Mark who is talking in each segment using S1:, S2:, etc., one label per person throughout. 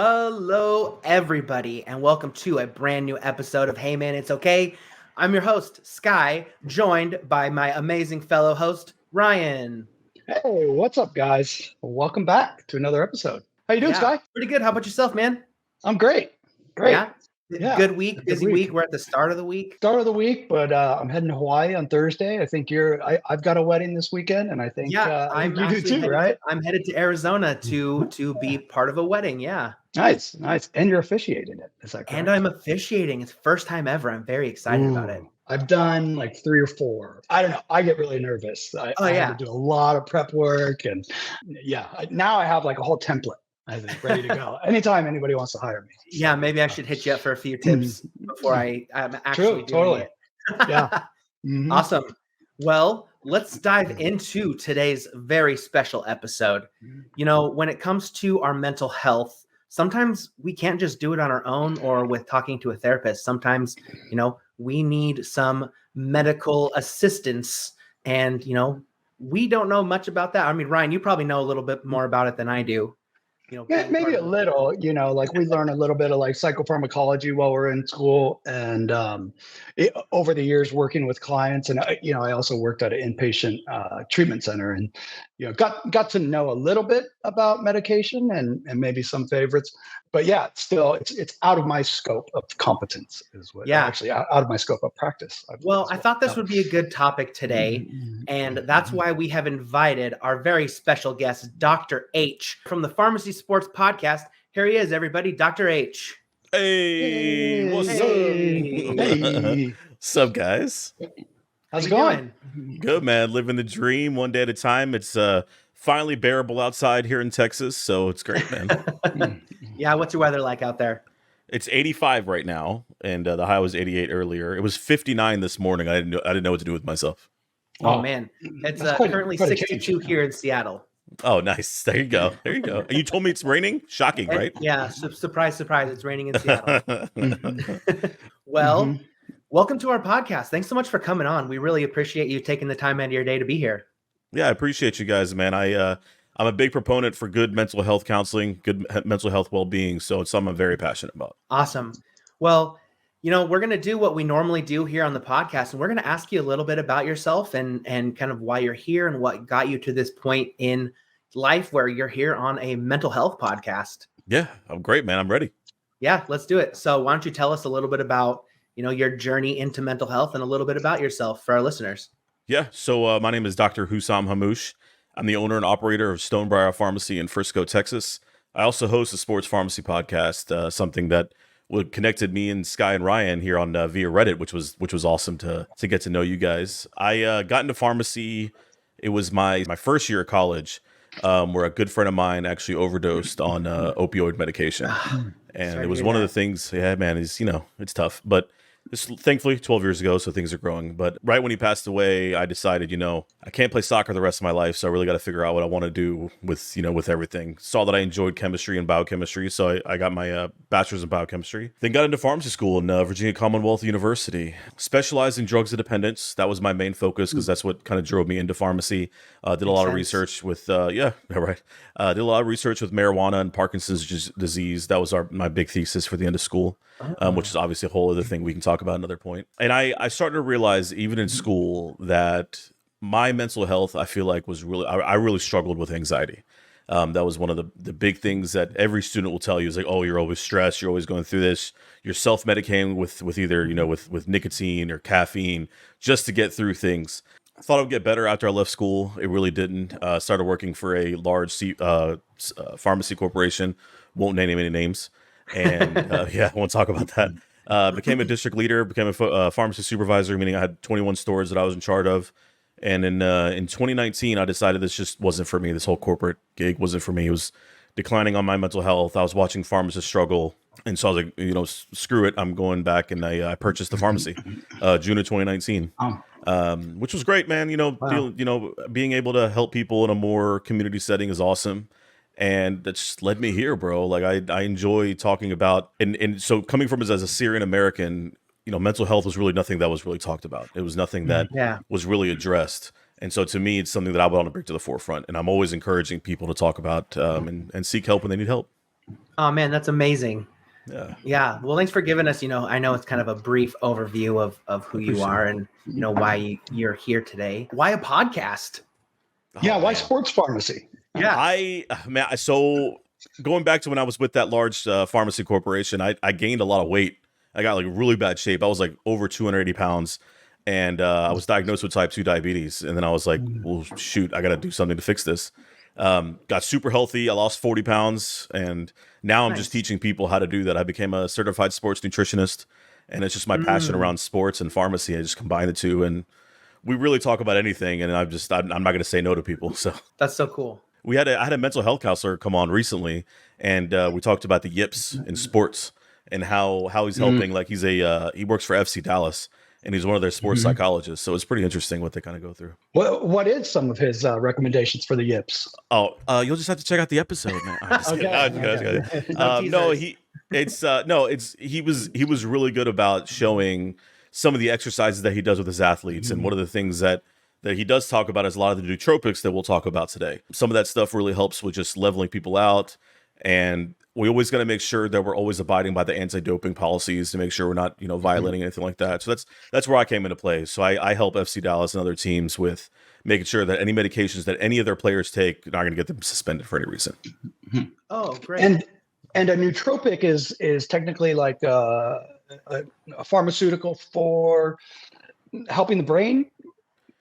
S1: Hello, everybody, and welcome to a brand new episode of Hey Man, It's Okay. I'm your host, Sky, joined by my amazing fellow host, Ryan.
S2: Hey, what's up, guys? Welcome back to another episode. How you doing,
S1: Yeah,
S2: Sky?
S1: pretty good. How about yourself, man?
S2: I'm great. Great.
S1: Yeah,
S2: Yeah.
S1: good week, busy week. We're at the start of the week.
S2: Start of the week, but I'm heading to Hawaii on Thursday. I think I've got a wedding this weekend, and I think
S1: I'm
S2: you do too,
S1: headed
S2: right?
S1: I'm headed to Arizona to be part of a wedding. Yeah,
S2: Nice. And you're officiating it. Is that correct?
S1: and I'm officiating. It's the first time ever. I'm very excited about it.
S2: I've done like 3 or 4. I don't know. I get really nervous. I have to do a lot of prep work, and now I have like a whole template, I think, ready to go. Anytime anybody wants to hire me.
S1: Yeah, maybe I should hit you up for a few tips before I'm actually doing it.
S2: Yeah.
S1: Awesome. Well, let's dive into today's very special episode. You know, when it comes to our mental health, sometimes we can't just do it on our own or with talking to a therapist. Sometimes, we need some medical assistance, and, we don't know much about that. I mean, Ryan, you probably know a little bit more about it than I do.
S2: Maybe a little, like we learn a little bit of like psychopharmacology while we're in school, and over the years working with clients, and I also worked at an inpatient treatment center, and got to know a little bit about medication and maybe some favorites, but still it's out of my scope of competence is what actually out of my scope of practice.
S1: Well, I thought this would be a good topic today, and that's why we have invited our very special guest, Dr. H, from the Pharmacy Sports Podcast. Here he is, everybody, Dr. H.
S3: Hey, what's up?
S2: Hey.
S3: What's up, guys?
S2: How's it going?
S3: Good, man. Living the dream one day at a time. It's finally bearable outside here in Texas, so it's great, man.
S1: Yeah, what's your weather like out there?
S3: It's 85 right now, and the high was 88 earlier. It was 59 this morning. I didn't know what to do with myself.
S1: Oh man, it's currently 62 here in Seattle.
S3: Oh, nice. There you go. And you told me it's raining? Shocking, right?
S1: Yeah, surprise, it's raining in Seattle. Well, welcome to our podcast. Thanks so much for coming on. We really appreciate you taking the time out of your day to be here.
S3: Yeah, I appreciate you guys, man. I'm a big proponent for good mental health counseling, good mental health well-being, so it's something I'm very passionate about.
S1: Awesome. Well, we're going to do what we normally do here on the podcast, and we're going to ask you a little bit about yourself and kind of why you're here and what got you to this point in life where you're here on a mental health podcast.
S3: Yeah, I'm great, man. I'm ready.
S1: Yeah, let's do it. So why don't you tell us a little bit about, your journey into mental health and a little bit about yourself for our listeners.
S3: Yeah, so my name is Dr. Hussam Hamouche. I'm the owner and operator of Stonebriar Pharmacy in Frisco, Texas. I also host a sports pharmacy podcast, something that connected me and Sky and Ryan here on via Reddit, which was awesome to get to know you guys. I got into pharmacy. It was my first year of college, where a good friend of mine actually overdosed on opioid medication, and it was one of the things. Yeah, man, is it's tough, but. This thankfully 12 years ago, so things are growing. But right when he passed away, I decided, I can't play soccer the rest of my life, so I really got to figure out what I want to do with, with everything. Saw that I enjoyed chemistry and biochemistry, so I got my bachelor's in biochemistry. Then got into pharmacy school in Virginia Commonwealth University. Specialized in drugs of dependence. That was my main focus because that's what kind of drove me into pharmacy. Did a lot of research with, did a lot of research with marijuana and Parkinson's disease. That was my big thesis for the end of school. Which is obviously a whole other thing we can talk about another point. And I started to realize, even in school, that my mental health, I feel like, was really, I really struggled with anxiety. That was one of the big things that every student will tell you is like, oh, you're always stressed, you're always going through this, you're self-medicating with either, with nicotine or caffeine just to get through things. I thought I would get better after I left school. It really didn't. Started working for a large pharmacy corporation. Won't name any names. And I won't talk about that. Became a district leader, became a pharmacy supervisor, meaning I had 21 stores that I was in charge of. And in 2019, I decided this just wasn't for me. This whole corporate gig wasn't for me. It was declining on my mental health. I was watching pharmacists struggle. And so I was like, screw it. I'm going back, and I purchased the pharmacy, June of 2019, which was great, man. Being able to help people in a more community setting is awesome. And that just led me here, bro. Like I enjoy talking about, and so coming from as a Syrian American, mental health was really nothing that was really talked about. It was nothing that was really addressed. And so to me, it's something that I want to bring to the forefront. And I'm always encouraging people to talk about and seek help when they need help.
S1: Oh man, that's amazing.
S3: Yeah.
S1: Yeah. Well, thanks for giving us, I know it's kind of a brief overview of who you
S3: Appreciate
S1: are
S3: it.
S1: and, why you're here today. Why a podcast?
S2: Yeah,
S3: Oh
S2: why
S3: man.
S2: sports pharmacy?
S1: Yeah.
S3: So going back to when I was with that large pharmacy corporation, I gained a lot of weight. I got like really bad shape. I was like over 280 pounds, and I was diagnosed with type 2 diabetes. And then I was like, well, shoot, I got to do something to fix this. Got super healthy. I lost 40 pounds, and now I'm just
S1: Nice.
S3: teaching people how to do that. I became a certified sports nutritionist, and it's just my passion
S1: Mm,
S3: around sports and pharmacy. I just combine the two, and we really talk about anything. And I'm not going to say no to people. So
S1: that's so cool.
S3: I had a mental health counselor come on recently, and we talked about the yips in sports and how he's
S2: Mm,
S3: helping. Like he works for FC Dallas, and he's one of their sports
S2: mhm.
S3: psychologists. So it's pretty interesting what they kind of go through.
S2: What is some of his recommendations for the yips?
S3: Oh, you'll just have to check out the episode, man. I'm just kidding.
S2: Okay,
S3: I'm just kidding.
S2: okay.
S1: No teasers.
S3: He was really good about showing some of the exercises that he does with his athletes, and one of the things that he does talk about is a lot of the nootropics that we'll talk about today. Some of that stuff really helps with just leveling people out, and we always got to make sure that we're always abiding by the anti-doping policies to make sure we're not violating anything like that. So that's where I came into play. So I help FC Dallas and other teams with making sure that any medications that any of their players take are not going to get them suspended for any reason.
S1: Oh, great.
S2: And a nootropic is technically like a pharmaceutical for helping the brain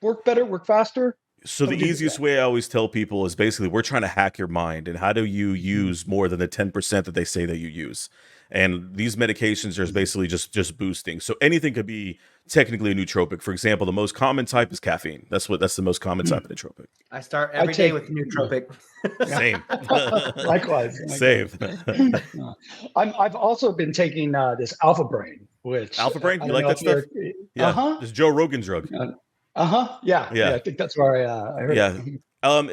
S2: work better, work faster.
S3: So the
S2: Something to do with
S3: easiest
S2: that.
S3: way I always tell people is basically we're trying to hack your mind, and how do you use more than the 10% that they say that you use? And these medications are basically just boosting. So anything could be technically a nootropic. For example, the most common type is caffeine. That's the most common type of nootropic.
S1: I start
S2: I
S1: every day
S2: take-
S1: with nootropic.
S3: Same.
S2: Likewise.
S3: Same.
S2: I've also been taking this Alpha Brain, which
S3: Alpha Brain?
S2: I
S3: You
S2: don't
S3: like
S2: know
S3: that
S2: if you're-
S3: stuff? Yeah.
S2: Uh-huh.
S3: It's Joe Rogan's drug.
S2: Yeah.
S3: Yeah.
S2: I think that's where I heard
S3: Yeah.
S2: it.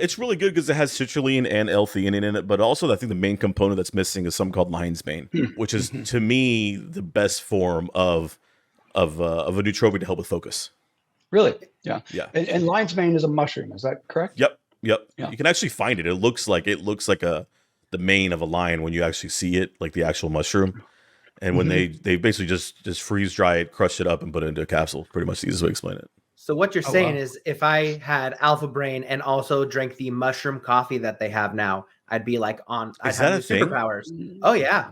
S3: It's really good because it has citrulline and L-theanine in it, but also I think the main component that's missing is something called lion's mane, which is to me the best form of a nootropic to help with focus.
S2: Really? Yeah.
S3: Yeah.
S2: And lion's mane is a mushroom. Is that correct?
S3: Yep.
S2: Yeah.
S3: You can actually find it. It looks like the mane of a lion when you actually see it, like the actual mushroom. And when they basically just freeze dry it, crush it up, and put it into a capsule. Pretty much the easiest way to explain it.
S1: So what you're
S2: Oh,
S1: saying
S2: wow.
S1: is if I had Alpha Brain and also drank the mushroom coffee that they have now, I'd be like I'd
S3: Is that
S1: have
S3: a
S1: the
S3: thing?
S1: superpowers. Oh yeah.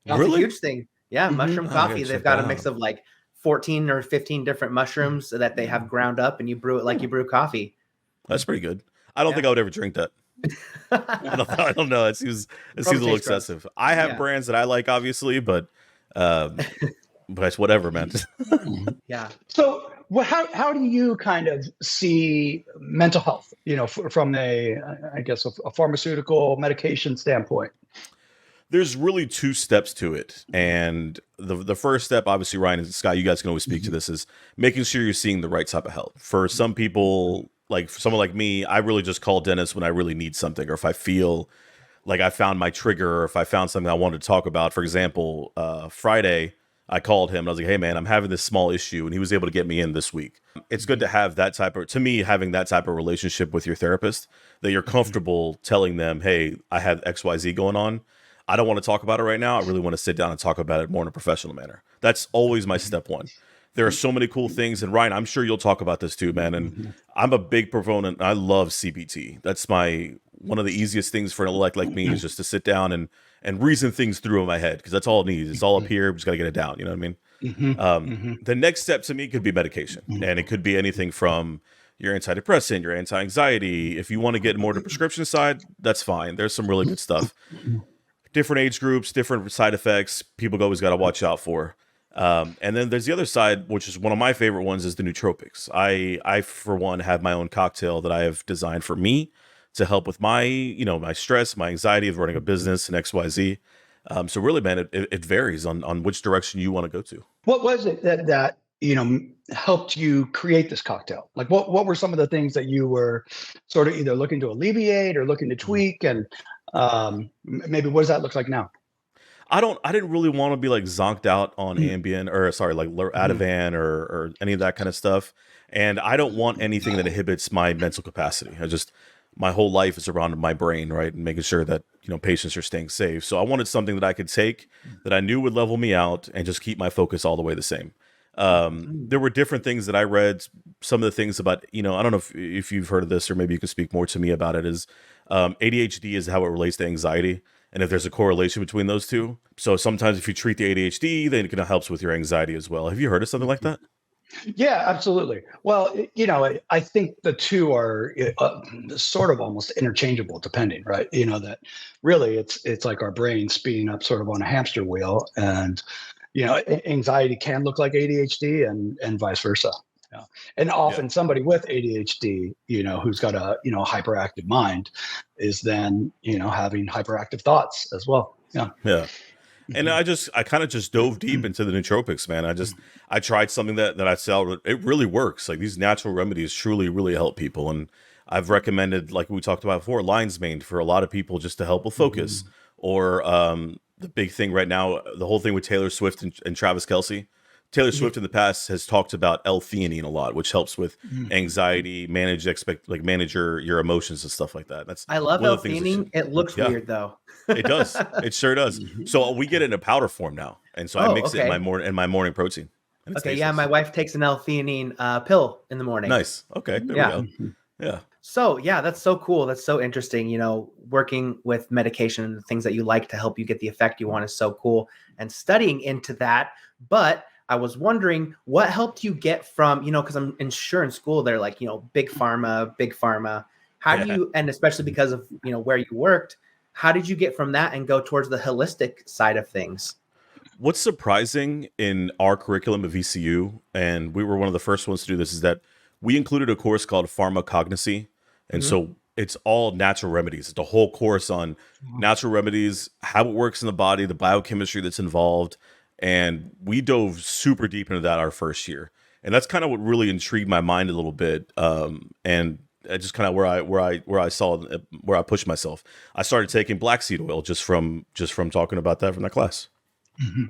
S1: That's
S3: Really?
S1: a huge thing. Yeah,
S2: Mhm.
S1: mushroom
S3: Oh, I gotta
S1: coffee.
S3: check
S1: They've got
S3: that
S1: a mix
S3: out.
S1: of like 14 or 15 different mushrooms that they have ground up and you brew it like you brew coffee.
S3: That's pretty good. I don't
S1: Yeah.
S3: think I would ever drink that. I don't know. It seems a little
S1: tastes gross.
S3: excessive. I have
S1: Yeah.
S3: brands that I like, obviously, but it's whatever, man.
S1: Yeah.
S2: So, how do you kind of see mental health? From I guess, a pharmaceutical medication standpoint.
S3: There's really two steps to it, and the first step, obviously, Ryan and Scott, you guys can always speak to this, is making sure you're seeing the right type of help. For some people, like for someone like me, I really just call dentists when I really need something, or if I feel like I found my trigger, or if I found something I wanted to talk about. For example, Friday, I called him and I was like, hey man, I'm having this small issue, and he was able to get me in this week. It's good to have that having that type of relationship with your therapist, that you're comfortable telling them, hey, I have XYZ going on. I don't want to talk about it right now. I really want to sit down and talk about it more in a professional manner. That's always my step one. There are so many cool things, and Ryan, I'm sure you'll talk about this too, man. And I'm a big proponent. I love CBT. That's one of the easiest things for an elect like me, is just to sit down and reason things through in my head, because that's all it needs. It's all up here. We just got to get it down. You know what I mean? The next step to me could be medication, and it could be anything from your antidepressant, your anti-anxiety. If you want to get more to the prescription side, that's fine. There's some really good stuff. Different age groups, different side effects, people always got to watch out for. And then there's the other side, which is one of my favorite ones, is the nootropics. I for one have my own cocktail that I have designed for me to help with my, my stress, my anxiety of running a business and XYZ. So really, man, it varies on which direction you want to go to.
S2: What was it that helped you create this cocktail? Like, what were some of the things that you were sort of either looking to alleviate or looking to tweak, and maybe what does that look like now?
S3: I didn't really want to be like zonked out on Ambien, or sorry, like Ativan or any of that kind of stuff. And I don't want anything that inhibits my mental capacity. my whole life is around my brain, right? And making sure that, patients are staying safe. So I wanted something that I could take that I knew would level me out and just keep my focus all the way the same. There were different things that I read. Some of the things about, I don't know if you've heard of this, or maybe you can speak more to me about it, is ADHD is how it relates to anxiety. And if there's a correlation between those two. So sometimes if you treat the ADHD, then it helps with your anxiety as well. Have you heard of something like that?
S2: Yeah, absolutely. Well, I think the two are sort of almost interchangeable, depending, right? That really it's like our brain speeding up sort of on a hamster wheel, and anxiety can look like ADHD, and vice versa. Yeah. And often somebody with ADHD, who's got a hyperactive mind, is then having hyperactive thoughts as well. Yeah.
S3: Yeah. And I kind of just dove deep into the nootropics, man. I tried something that I saw, it really works. Like, these natural remedies truly, really help people. And I've recommended, like we talked about before, lion's mane for a lot of people, just to help with focus. Or the big thing right now, the whole thing with Taylor Swift and Travis Kelce. Taylor Swift in the past has talked about L-theanine a lot, which helps with anxiety, manage your emotions and stuff like that. That's
S1: I love
S3: one of the
S1: L-theanine. It looks weird though.
S3: It does. It sure does. So we get it in a powder form now, and so I mix it in my morning protein.
S1: Okay, yeah, my wife takes an L-theanine pill in the morning.
S3: Nice. Okay, there we go. Yeah.
S1: So yeah, that's so cool. That's so interesting. Working with medication and the things that you like to help you get the effect you want is so cool. And studying into that, but I was wondering what helped you get from, because I'm sure in school they're like, big pharma. How do you, and especially because of, where you worked, how did you get from that and go towards the holistic side of things?
S3: What's surprising in our curriculum at VCU, and we were one of the first ones to do this, is that we included a course called pharmacognosy. And so it's all natural remedies. It's a whole course on natural remedies, how it works in the body, the biochemistry that's involved. And we dove super deep into that our first year. And that's kind of what really intrigued my mind a little bit. And just kind of where I pushed myself. I started taking black seed oil just from talking about that from that class.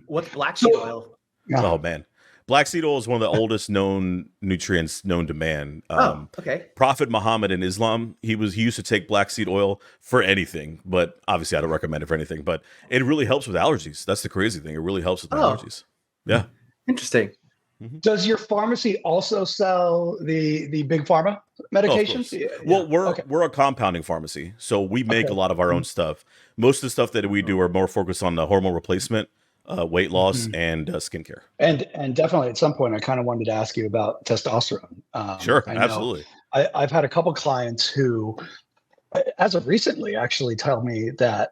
S1: What's black seed oil?
S3: Oh man. Black seed oil is one of the oldest known nutrients known to man.
S1: Okay.
S3: Prophet Muhammad in Islam, he used to take black seed oil for anything, but obviously I don't recommend it for anything, but it really helps with allergies. That's the crazy thing. It really helps with allergies. Yeah.
S1: Interesting.
S2: Does your pharmacy also sell the big pharma medications?
S3: Well, we're a compounding pharmacy, so we make a lot of our own stuff. Most of the stuff that we do are more focused on the hormone replacement, weight loss, and skincare.
S2: And definitely at some point, I kind of wanted to ask you about testosterone.
S3: Sure, absolutely.
S2: I've had a couple clients who, as of recently, actually tell me that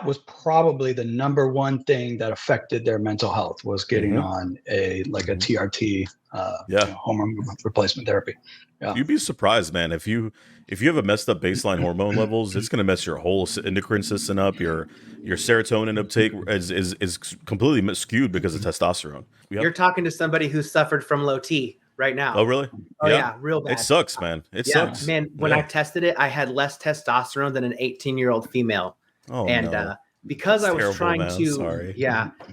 S2: was probably the number one thing that affected their mental health, was getting on a TRT, hormone replacement therapy. Yeah.
S3: You'd be surprised, man. If you have a messed up baseline hormone levels, it's going to mess your whole endocrine system up. Your serotonin uptake is completely skewed because of testosterone.
S1: You're talking to somebody who suffered from low T right now.
S3: Oh, really?
S1: Oh, yeah, real bad.
S3: It sucks, man. It sucks.
S1: Man, when I tested it, I had less testosterone than an 18-year-old female.
S3: Oh,
S1: and
S3: no.
S1: Because
S3: That's
S1: I was
S3: terrible,
S1: trying
S3: man.
S1: to,
S3: Sorry.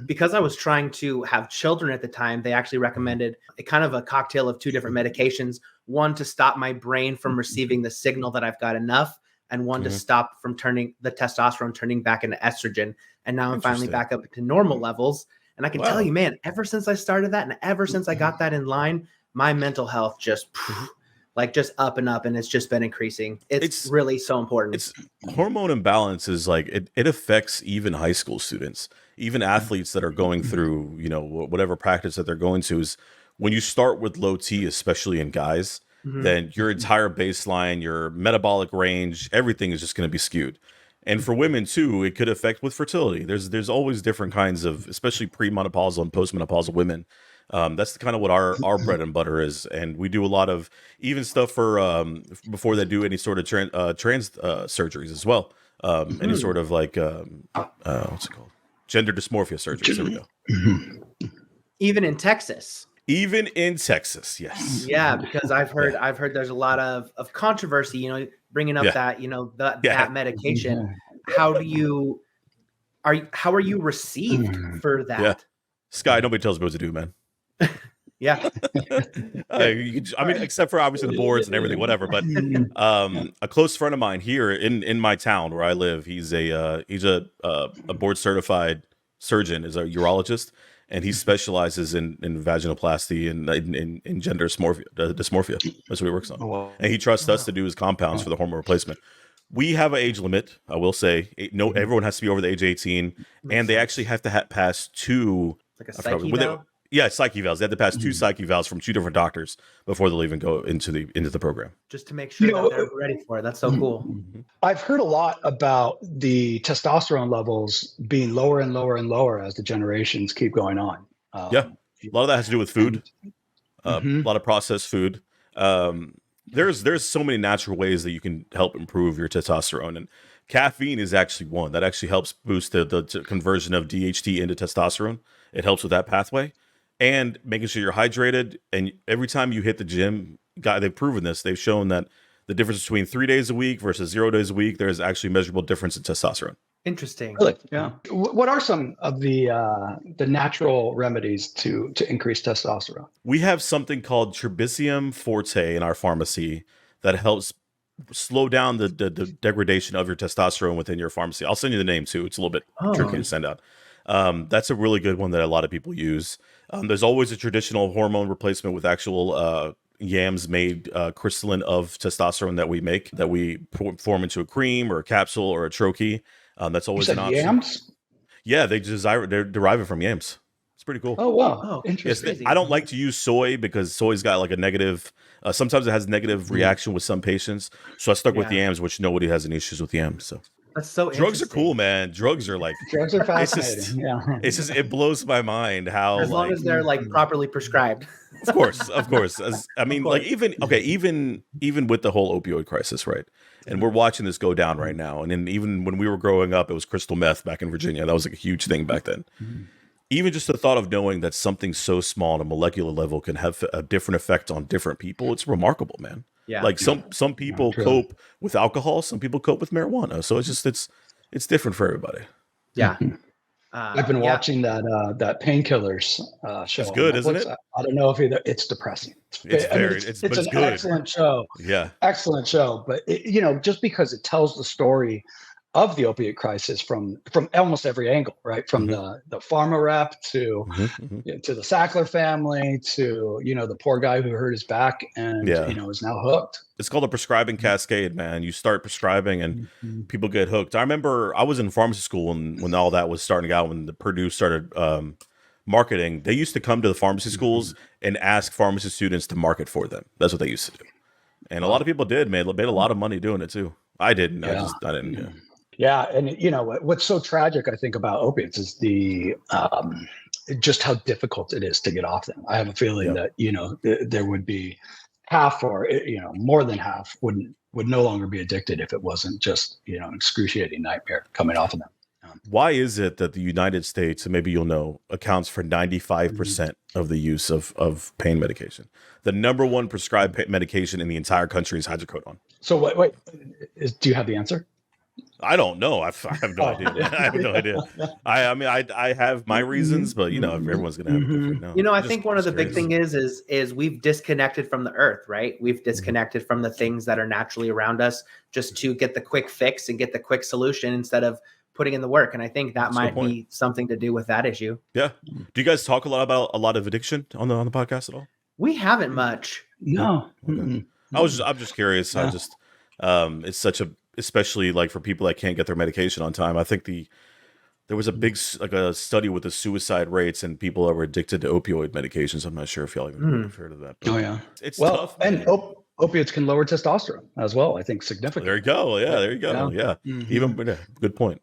S1: because I was trying to have children at the time, they actually recommended a kind of a cocktail of two different medications, one to stop my brain from receiving the signal that I've got enough, and one to stop from turning the testosterone turning back into estrogen. And now I'm finally back up to normal levels. And I can tell you, man, ever since I started that and ever since I got that in line, my mental health just up and up, and it's just been increasing. It's really so important.
S3: It's hormone imbalance is like it affects even high school students, even athletes that are going through, whatever practice that they're going to. Is when you start with low T, especially in guys, then your entire baseline, your metabolic range, everything is just going to be skewed. And for women too, it could affect with fertility. There's always different kinds of, especially premenopausal and postmenopausal women. That's kind of what our bread and butter is. And we do a lot of even stuff for before they do any sort of trans surgeries as well. Any sort of what's it called? Gender dysmorphia surgeries. There we go.
S1: Even in Texas.
S3: Even in Texas, yes.
S1: Yeah, because I've heard there's a lot of controversy, bringing up that medication. How are you received for that?
S3: Yeah. Sky, nobody tells me what to do, man.
S1: Yeah.
S3: I mean, except for obviously the boards and everything, whatever. But a close friend of mine here in my town where I live, he's a board certified surgeon, is a urologist, and he specializes in vaginoplasty and in gender dysmorphia. That's what he works on, and he trusts us to do his compounds for the hormone replacement. We have an age limit, I will say. No, everyone has to be over the age of 18, and they actually have to pass two.
S1: Like a psyche eval?
S3: Yeah, psyche evals. They had to pass two psyche evals from two different doctors before they'll even go into the program.
S1: Just to make sure that they're ready for it. That's so cool.
S2: I've heard a lot about the testosterone levels being lower and lower and lower as the generations keep going on.
S3: Yeah, a lot of that has to do with food. A lot of processed food. There's so many natural ways that you can help improve your testosterone, and caffeine is actually one that actually helps boost the conversion of DHT into testosterone. It helps with that pathway. And making sure you're hydrated. And every time you hit the gym, they've proven this. They've shown that the difference between 3 days a week versus 0 days a week, there's actually a measurable difference in testosterone.
S1: Interesting.
S2: Really? Yeah. What are some of the natural remedies to increase testosterone?
S3: We have something called Tribicium forte in our pharmacy that helps slow down the degradation of your testosterone within your pharmacy. I'll send you the name too. It's a little bit tricky to send out. That's a really good one that a lot of people use. There's always a traditional hormone replacement with actual yams made crystalline of testosterone that we make, that we form into a cream or a capsule or a troche. That's always an option.
S2: Yams?
S3: Yeah, they're deriving from yams. It's pretty cool.
S2: Oh, wow.
S1: Oh,
S2: Interesting.
S3: I don't like to use soy because soy's got like a negative, sometimes it has negative reaction with some patients. So I stuck with yams, which nobody has any issues with yams. So
S1: that's so
S3: drugs are cool, man. Drugs are like
S2: drugs are fascinating.
S3: It blows my mind how,
S1: as long as they're like properly prescribed.
S3: Of course. I mean, like even with the whole opioid crisis, right? And we're watching this go down right now. And then even when we were growing up, it was crystal meth back in Virginia. That was like a huge thing back then. Even just the thought of knowing that something so small on a molecular level can have a different effect on different people, it's remarkable, man. Yeah. Like some people cope with alcohol, some people cope with marijuana. So it's different for everybody.
S1: Yeah.
S2: I've been watching that Painkillers show.
S3: It's good, isn't it?
S2: I don't know if it's depressing.
S3: It's an
S2: good. Excellent show.
S3: Yeah.
S2: Excellent show. But just because it tells the story of the opiate crisis from almost every angle, right? From the pharma rep to to the Sackler family to the poor guy who hurt his back and is now hooked.
S3: It's called a prescribing cascade, man. You start prescribing and people get hooked. I remember I was in pharmacy school when all that was starting out, when the Purdue started marketing. They used to come to the pharmacy schools and ask pharmacy students to market for them. That's what they used to do, and a lot of people made a lot of money doing it too. I didn't. I didn't. Yeah.
S2: Yeah, and what's so tragic, I think, about opiates is the just how difficult it is to get off them. I have a feeling that there would be half, or more than half, would no longer be addicted if it wasn't just an excruciating nightmare coming off of them.
S3: Why is it that the United States, and maybe you'll know, accounts for 95% of the use of pain medication? The number one prescribed medication in the entire country is hydrocodone.
S2: So wait, do you have the answer?
S3: I don't know. I have no idea. I have no idea. I mean, I have my reasons, but everyone's gonna have a different. No,
S1: I think one of the big thing is we've disconnected from the earth, right? We've disconnected from the things that are naturally around us just to get the quick fix and get the quick solution instead of putting in the work. And I think that might be something to do with that issue. Yeah.
S3: Do you guys talk a lot of addiction on the podcast at all?
S1: We haven't much.
S2: No.
S3: Okay. I'm just curious. Yeah. It's such a, especially like for people that can't get their medication on time. I think there was a big a study with the suicide rates and people that were addicted to opioid medications. I'm not sure if y'all even heard of that.
S2: Oh yeah,
S3: it's tough.
S2: And opiates can lower testosterone as well. I think significantly.
S3: There you go. Yeah, there you go. Yeah, even good point.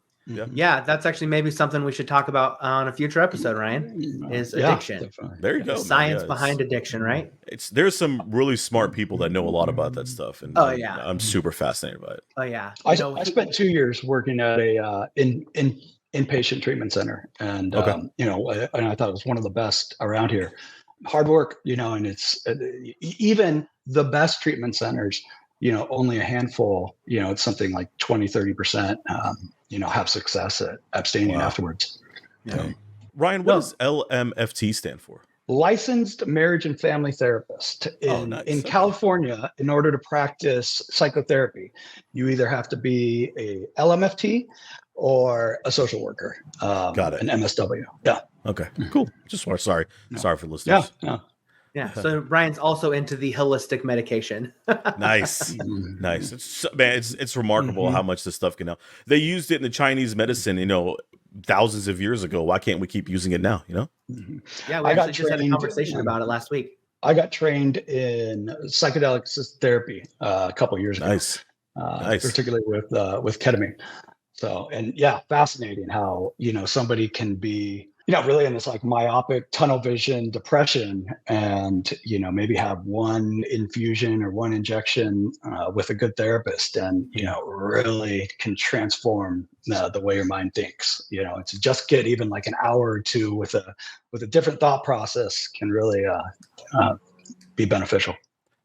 S1: Yeah, that's actually maybe something we should talk about on a future episode, Ryan, is addiction.
S3: There you go.
S1: The science behind addiction, right?
S3: There's some really smart people that know a lot about that stuff. And I'm super fascinated by it.
S1: Oh yeah.
S2: I spent 2 years working at a inpatient treatment center. And, and I thought it was one of the best around here. Hard work, and it's even the best treatment centers, only a handful, it's something like 20-30%, have success at abstaining afterwards.
S3: Yeah. Ryan, what does LMFT stand for?
S2: licensed marriage and family therapist
S3: Nice.
S2: in
S3: Okay.
S2: California. In order to practice psychotherapy, you either have to be a LMFT or a social worker,
S3: Got it.
S2: an MSW. Yeah.
S3: Okay. Cool. Just sorry
S2: No.
S3: for
S2: Yeah.
S3: listeners.
S2: No.
S1: Yeah. So Brian's also into the holistic medication.
S3: Nice. Nice. It's remarkable how much this stuff can help. They used it in the Chinese medicine, thousands of years ago. Why can't we keep using it now?
S1: Yeah, we actually just had a conversation about it last week.
S2: I got trained in psychedelic therapy a couple of years ago.
S3: Nice.
S2: Particularly with ketamine. So, and yeah, fascinating how, somebody can be, really in this like myopic tunnel vision depression and, maybe have one infusion or one injection with a good therapist and, really can transform the way your mind thinks, to just get even like an hour or two with a different thought process can really be beneficial.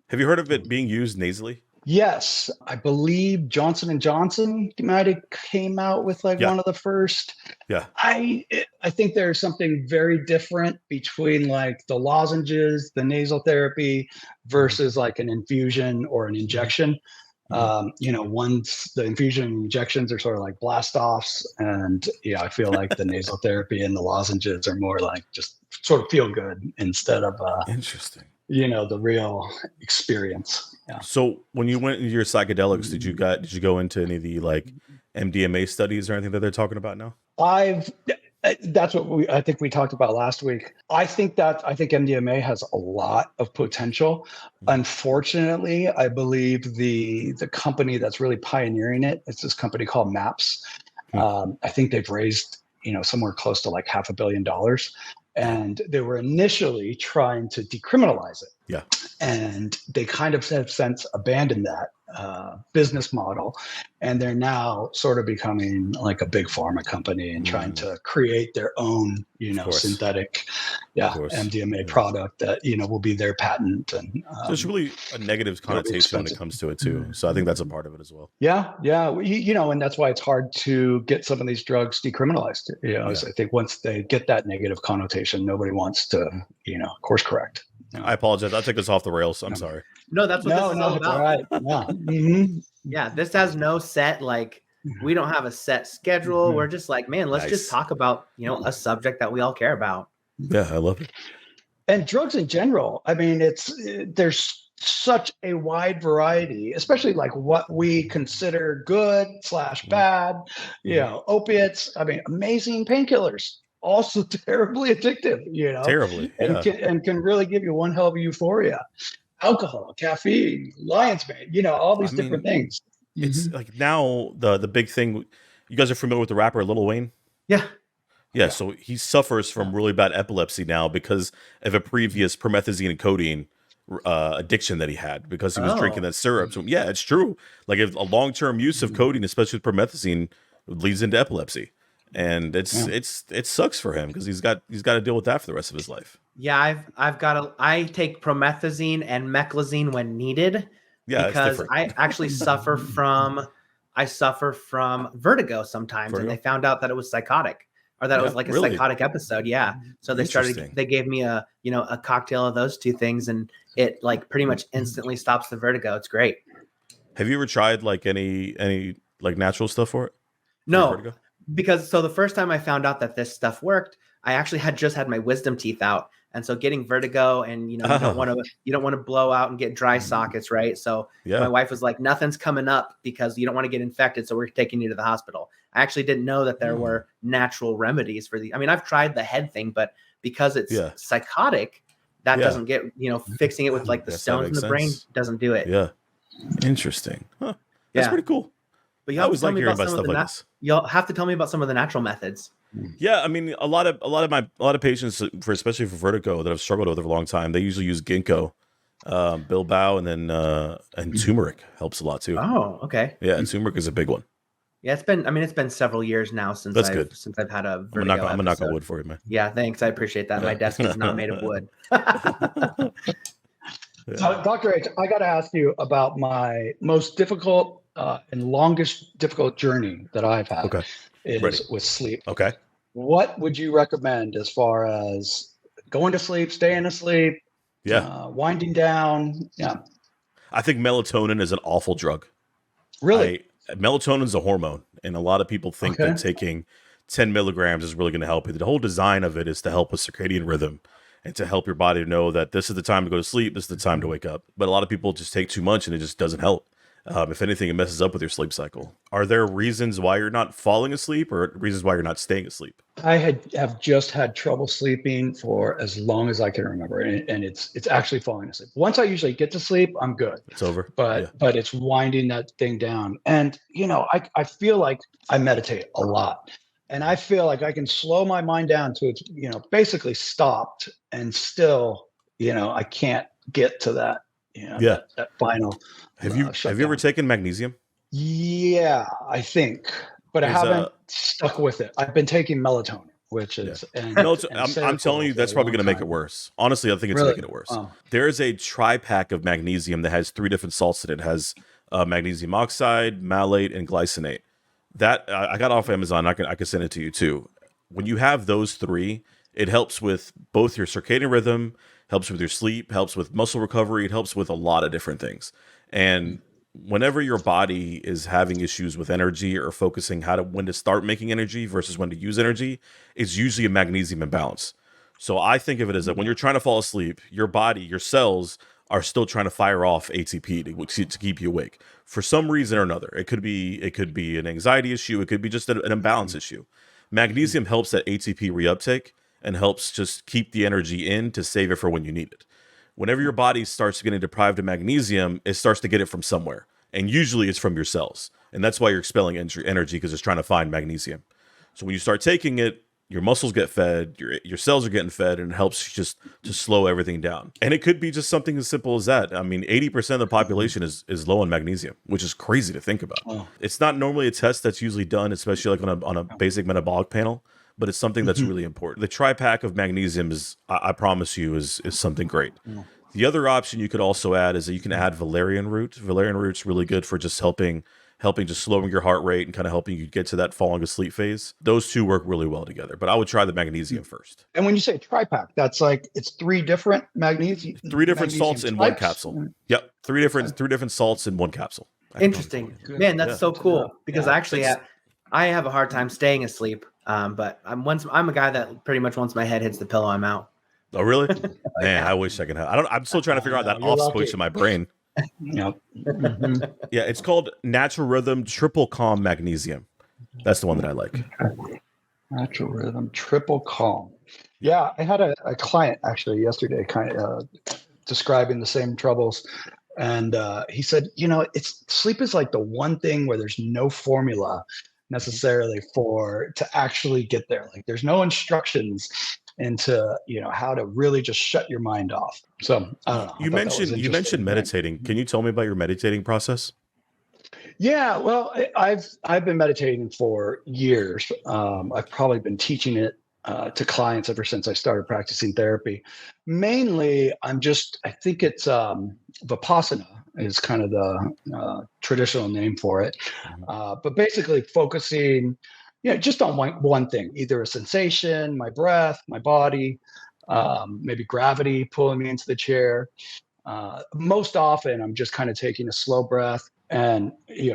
S3: Have you heard of it being used nasally?
S2: Yes, I believe Johnson & Johnson might have came out with one of the first.
S3: Yeah.
S2: I think there's something very different between like the lozenges, the nasal therapy versus like an infusion or an injection. Once the infusion and injections are sort of like blast offs, and I feel like the nasal therapy and the lozenges are more like just sort of feel good instead of
S3: interesting.
S2: The real experience. Yeah.
S3: So when you went into your psychedelics, did you go into any of the like MDMA studies or anything that they're talking about now?
S2: That's what I think we talked about last week. I think MDMA has a lot of potential. Unfortunately, I believe the company that's really pioneering it, it's this company called MAPS. I think they've raised, somewhere close to like $500 million. And they were initially trying to decriminalize it.
S3: Yeah.
S2: And they kind of have since abandoned that business model. And they're now sort of becoming like a big pharma company and trying to create their own, synthetic MDMA product that, will be their patent. And
S3: there's really a negative connotation when it comes to it too. So I think that's a part of it as well.
S2: Yeah. And that's why it's hard to get some of these drugs decriminalized. I think once they get that negative connotation, nobody wants to, course correct.
S3: I apologize. I'll take this off the rails. I'm sorry.
S1: No, that's what this is all
S2: it's
S1: about.
S2: all right. Yeah.
S1: Yeah, this has no set, we don't have a set schedule. We're just like, man, let's just talk about, a subject that we all care about.
S3: Yeah, I love it.
S2: And drugs in general, I mean, there's such a wide variety, especially like what we consider good / bad, opiates. I mean, amazing painkillers. Also terribly addictive,
S3: Terribly,
S2: and can really give you one hell of a euphoria. Alcohol, caffeine, lion's mane, all these different things.
S3: It's like now the big thing. You guys are familiar with the rapper Lil Wayne? Yeah. So he suffers from really bad epilepsy now because of a previous promethazine and codeine addiction that he had because he was drinking that syrup. So yeah, it's true. Like if a long-term use of codeine, especially with promethazine, leads into epilepsy. And it sucks for him because he's got to deal with that for the rest of his life.
S1: Yeah, I take promethazine and meclizine when needed because I actually suffer from vertigo sometimes, and they found out that it was psychotic or that it was like a psychotic episode. Yeah, so they gave me a cocktail of those two things, and it like pretty much instantly stops the vertigo. It's great.
S3: Have you ever tried like any like natural stuff for it?
S1: No. Because the first time I found out that this stuff worked, I actually had just had my wisdom teeth out, and so getting vertigo, and you don't want to blow out and get dry sockets, right? So my wife was like, "Nothing's coming up because you don't want to get infected, so we're taking you to the hospital." I actually didn't know that there were natural remedies for the. I mean, I've tried the head thing, but because it's psychotic, that doesn't get fixing it with like the stones in the brain doesn't do it.
S3: Yeah, interesting. Huh. That's pretty cool.
S1: But
S3: I always like hearing about stuff like this.
S1: You'll have to tell me about some of the natural methods.
S3: Yeah, I mean, a lot of patients, especially for vertigo, that I've struggled with for a long time, they usually use ginkgo, bilbao, and then and turmeric helps a lot too.
S1: Oh, okay.
S3: Yeah, and turmeric is a big one.
S1: Yeah, it's been several years now since I've had a vertigo.
S3: I'm gonna knock on wood for you, man.
S1: Yeah, thanks. I appreciate that. My desk is not made of wood.
S2: So, Dr. H, I got to ask you about my most difficult and longest difficult journey that I've had is with sleep.
S3: Okay.
S2: What would you recommend as far as going to sleep, staying asleep,
S3: Yeah.
S2: winding down. Yeah.
S3: I think melatonin is an awful drug.
S2: Really?
S3: Melatonin is a hormone, and a lot of people think
S2: Okay.
S3: that taking 10 milligrams is really going to help you. The whole design of it is to help with circadian rhythm and to help your body know that this is the time to go to sleep, this is the time to wake up. But a lot of people just take too much, and it just doesn't help. If anything, it messes up with your sleep cycle. Are there reasons why you're not falling asleep, or reasons why you're not staying asleep?
S2: I have just had trouble sleeping for as long as I can remember, and it's actually falling asleep. Once I usually get to sleep, I'm good.
S3: It's over.
S2: But it's winding that thing down. And I feel like I meditate a lot, and I feel like I can slow my mind down to it's basically stopped, and still I can't get to that that final.
S3: Have you ever taken magnesium?
S2: Yeah, I think, but I haven't stuck with it. I've been taking melatonin, which is
S3: I'm telling you, that's probably going to make it worse. Honestly, I think it's making it worse.
S2: Wow.
S3: There's a tri-pack of magnesium that has 3 different salts in it. It has magnesium oxide, malate, and glycinate. That I got off Amazon. I can send it to you too. When you have those 3, it helps with both your circadian rhythm, helps with your sleep, helps with muscle recovery. It helps with a lot of different things. And whenever your body is having issues with energy or focusing when to start making energy versus when to use energy, it's usually a magnesium imbalance. So I think of it as that when you're trying to fall asleep, your body, your cells are still trying to fire off ATP to keep you awake for some reason or another. It could be an anxiety issue. It could be just an imbalance issue. Magnesium helps that ATP reuptake and helps just keep the energy in to save it for when you need it. Whenever your body starts getting deprived of magnesium, it starts to get it from somewhere. And usually it's from your cells. And that's why you're expelling energy, because it's trying to find magnesium. So when you start taking it, your muscles get fed, your cells are getting fed, and it helps just to slow everything down. And it could be just something as simple as that. I mean, 80% of the population is low on magnesium, which is crazy to think about. Oh. It's not normally a test that's usually done, especially like on a basic metabolic panel, but it's something that's really important. The tri-pack of magnesium is, I promise you, is something great. The other option you could also add is that you can add valerian root. Valerian root's really good for just helping just slowing your heart rate and kind of helping you get to that falling asleep phase. Those 2 work really well together, but I would try the magnesium first.
S2: And when you say tri-pack, that's like it's 3 different magnesium.
S3: 3 different salts in one capsule. Yep, 3 different salts in one capsule.
S1: Interesting, man. That's so cool because actually I have a hard time staying asleep. But I'm a guy that pretty much once my head hits the pillow, I'm out.
S3: Oh, really? Man, I wish I could have. I'm still trying to figure out that off switch in my brain.
S2: Yep.
S3: Yeah, it's called Natural Rhythm Triple Calm Magnesium. That's the one that I like.
S2: Natural Rhythm Triple Calm. Yeah, I had a client actually yesterday kind of describing the same troubles. And he said, sleep is like the one thing where there's no formula necessarily to actually get there. Like there's no instructions into how to really just shut your mind off. So I don't know.
S3: You mentioned meditating. Can you tell me about your meditating process?
S2: Yeah, well, I've been meditating for years. I've probably been teaching it to clients ever since I started practicing therapy. Mainly, I think it's Vipassana is kind of the traditional name for it. But basically focusing, just on one thing, either a sensation, my breath, my body, maybe gravity pulling me into the chair. Most often, I'm just kind of taking a slow breath and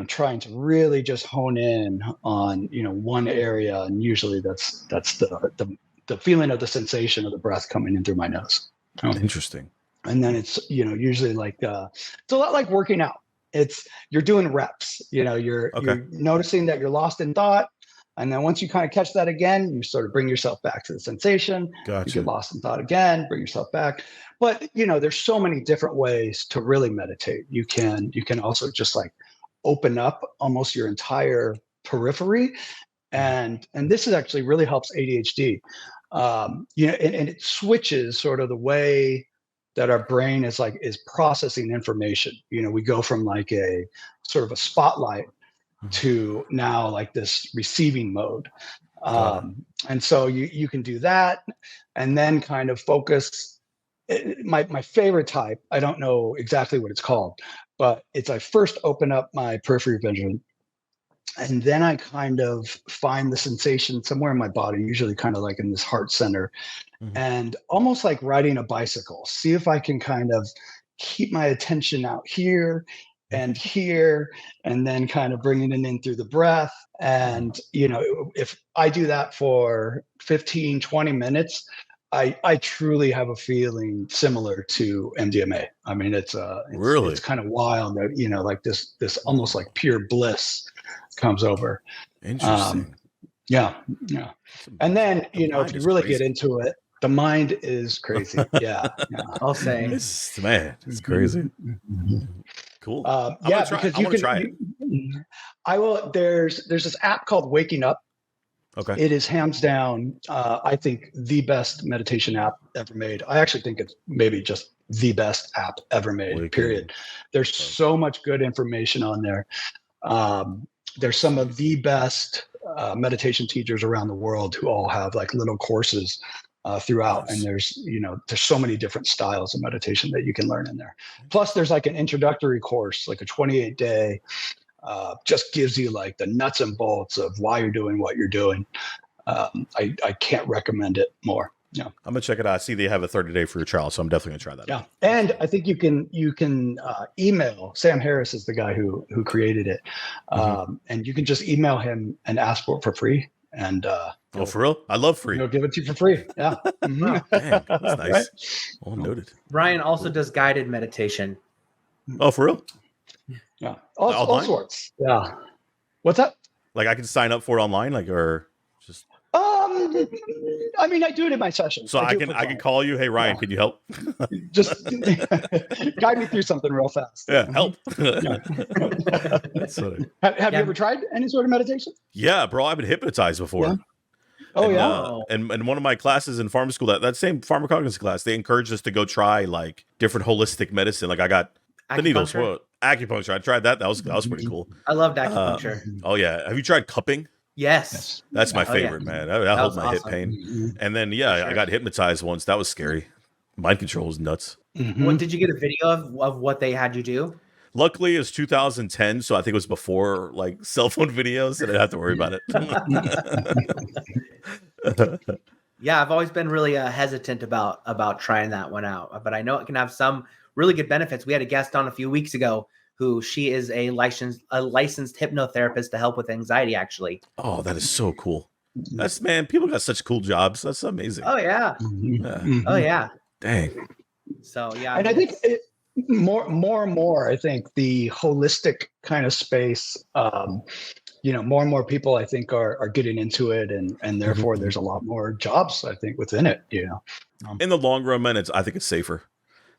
S2: trying to really just hone in on one area, and usually that's the feeling of the sensation of the breath coming in through my nose.
S3: Interesting.
S2: And then it's usually like it's a lot like working out. You're doing reps. You're noticing that you're lost in thought, and then once you kind of catch that again, you sort of bring yourself back to the sensation.
S3: Gotcha.
S2: You get lost in thought again, bring yourself back. But there's so many different ways to really meditate. You can also just like open up almost your entire periphery, and this is actually really helps ADHD. And it switches sort of the way that our brain is processing information. We go from like a sort of a spotlight to now like this receiving mode. And so you can do that and then kind of focus. My favorite type, I don't know exactly what it's called, but it's I first open up my peripheral vision And then I kind of find the sensation somewhere in my body, usually kind of like in this heart center, and almost like riding a bicycle. See if I can kind of keep my attention out here and here, and then kind of bringing it in through the breath. And, if I do that for 15, 20 minutes, I truly have a feeling similar to MDMA. I mean,
S3: Really?
S2: it's kind of wild that, like this almost like pure bliss comes over.
S3: Interesting.
S2: Yeah. And then,
S3: The mind
S2: if you
S3: is
S2: really
S3: crazy.
S2: get into it, the mind is crazy. Yeah.
S1: I'll say.
S3: It's crazy. Cool.
S2: Yeah,
S3: try,
S2: because
S3: I want to try it.
S2: I will. There's this app called Waking Up.
S3: Okay.
S2: It is hands down, I think, the best meditation app ever made. I actually think it's maybe just the best app ever made.
S3: Waking.
S2: Period. There's so much good information on there. There's some of the best meditation teachers around the world who all have like little courses throughout.
S3: Nice.
S2: And there's so many different styles of meditation that you can learn in there. Plus there's like an introductory course, like a 28-day, just gives you like the nuts and bolts of why you're doing what you're doing. I can't recommend it more. Yeah.
S3: I'm gonna check it out. I see they have a 30-day free trial, so I'm definitely gonna try that.
S2: Yeah, and I think you can email. Sam Harris is the guy who created it, and you can just email him and ask for it for free. And
S3: oh, for real? I love free.
S2: He'll give it to you for free. Yeah.
S1: Wow.
S3: Dang, that's nice.
S2: Right?
S3: Well noted.
S1: Ryan also does guided meditation.
S3: Oh, for real?
S2: Yeah, all sorts. Yeah. What's that?
S3: Like I can sign up for it online, like or just.
S2: I mean, I do it in my sessions.
S3: So I can call you. Hey Ryan, can you help?
S2: Just guide me through something real fast.
S3: Yeah, help.
S2: Have you ever tried any sort of meditation?
S3: Yeah, bro, I've been hypnotized before.
S2: Yeah. Oh,
S3: and one of my classes in pharma school, that same pharmacognosy class, they encouraged us to go try like different holistic medicine. Like I got the needles, acupuncture. I tried that. That was pretty cool.
S1: I loved acupuncture.
S3: Oh yeah, have you tried cupping?
S1: Yes.
S3: That's my favorite, man. That helped my hip
S1: awesome.
S3: pain. And then I got hypnotized once. That was scary. Mind control was nuts.
S1: What did you get a video of what they had you do?
S3: Luckily, it's 2010, so I think it was before like cell phone videos, so I didn't have to worry about it.
S1: Yeah, I've always been really hesitant about trying that one out, but I know it can have some really good benefits. We had a guest on a few weeks ago who she is a licensed hypnotherapist to help with anxiety, actually.
S3: Oh, that is so cool. People got such cool jobs. That's amazing.
S1: Oh yeah. Oh yeah.
S3: Dang.
S1: So yeah.
S2: And I think more and more, I think the holistic kind of space, more and more people I think are getting into it, and therefore there's a lot more jobs I think within it.
S3: In the long run, man, I think it's safer.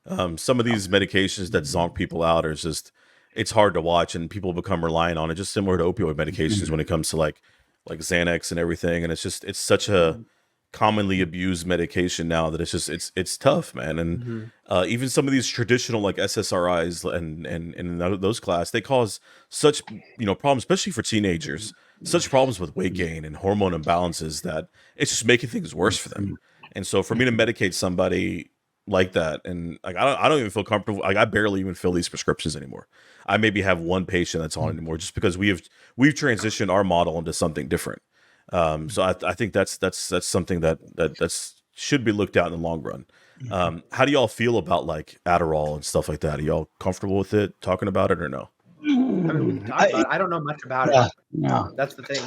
S3: Some of these medications that zonk people out are just, it's hard to watch, and people become reliant on it, just similar to opioid medications when it comes to like Xanax and everything. And it's such a commonly abused medication now that it's tough, man. And even some of these traditional like SSRIs and those class, they cause such problems, especially for teenagers, such problems with weight gain and hormone imbalances that it's just making things worse for them. And so for me to medicate somebody like that, and like I don't even feel comfortable. Like I barely even fill these prescriptions anymore. I maybe have one patient that's on anymore, just because we've transitioned our model into something different. So I think that's something that should be looked at in the long run. How do y'all feel about like Adderall and stuff like that? Are y'all comfortable with it, talking about it, or no?
S1: I don't know much about it.
S2: No.
S1: That's the thing.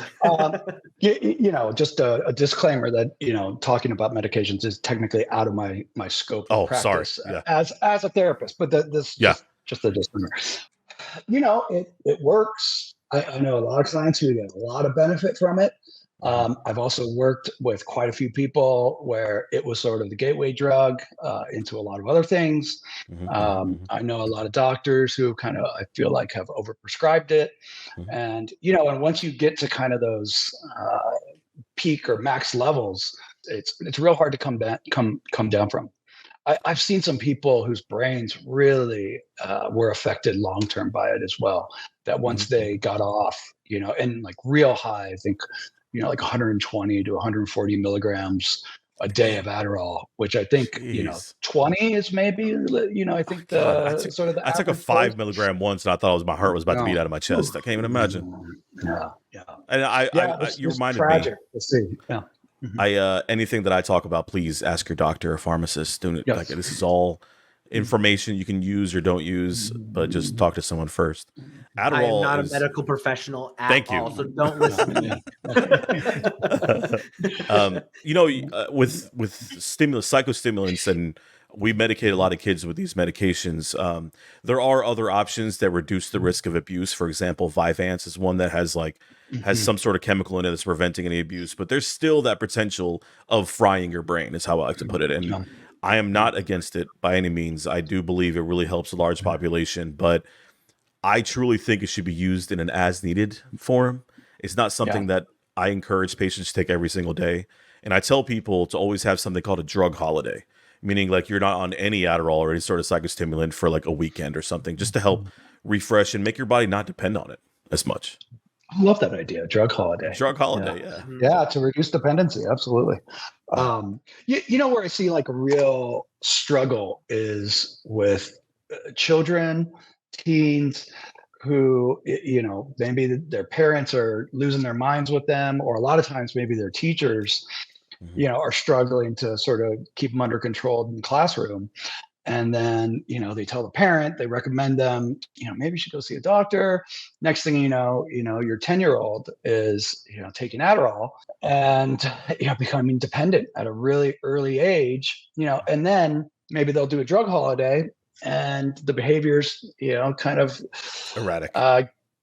S2: Just a disclaimer that talking about medications is technically out of my scope of practice as a therapist. But just a disclaimer. It works. I know a lot of clients who get a lot of benefit from it. I've also worked with quite a few people where it was sort of the gateway drug into a lot of other things. I know a lot of doctors who kind of, I feel like, have overprescribed it. And, and once you get to kind of those peak or max levels, it's real hard to come down from. I've seen some people whose brains really were affected long-term by it as well, that once they got off, and like real high, I think, like 120 to 140 milligrams a day of Adderall, which I think, 20 is maybe, I think
S3: I took a 5 milligram once, and I thought my heart was about to beat out of my chest. I can't even imagine.
S2: Yeah. Yeah.
S3: And you
S2: This is
S3: reminded me.
S2: tragic to see. Yeah. Mhm.
S3: Anything that I talk about, please ask your doctor or pharmacist. Don't it, like
S2: Yes.
S3: this is all information you can use or don't use, but just talk to someone first.
S1: I am
S3: Adderall
S1: not a
S3: is.
S1: medical professional at
S3: Thank
S1: all,
S3: you.
S1: so don't listen to me.
S3: With stimulus, psychostimulants, and we medicate a lot of kids with these medications. There are other options that reduce the risk of abuse. For example, Vyvanse is one that has some sort of chemical in it that's preventing any abuse, but there's still that potential of frying your brain, is how I like to put it. And I am not against it by any means. I do believe it really helps a large population, but I truly think it should be used in an as needed form. It's not something that I encourage patients to take every single day. And I tell people to always have something called a drug holiday, meaning like you're not on any Adderall or any sort of psychostimulant for like a weekend or something, just to help refresh and make your body not depend on it as much.
S2: I love that idea. Drug holiday.
S3: Drug holiday, yeah.
S2: Yeah, to reduce dependency. Absolutely. You know where I see like a real struggle is with children, teens who, you know, maybe their parents are losing their minds with them, or a lot of times maybe their teachers, you know, are struggling to sort of keep them under control in the classroom. And then, you know, they tell the parent, they recommend them, you know, maybe you should go see a doctor. Next thing you know, your 10-year-old is, you know, taking Adderall and, you know, becoming dependent at a really early age, you know, and then maybe they'll do a drug holiday and the behaviors, you know, kind of
S3: erratic.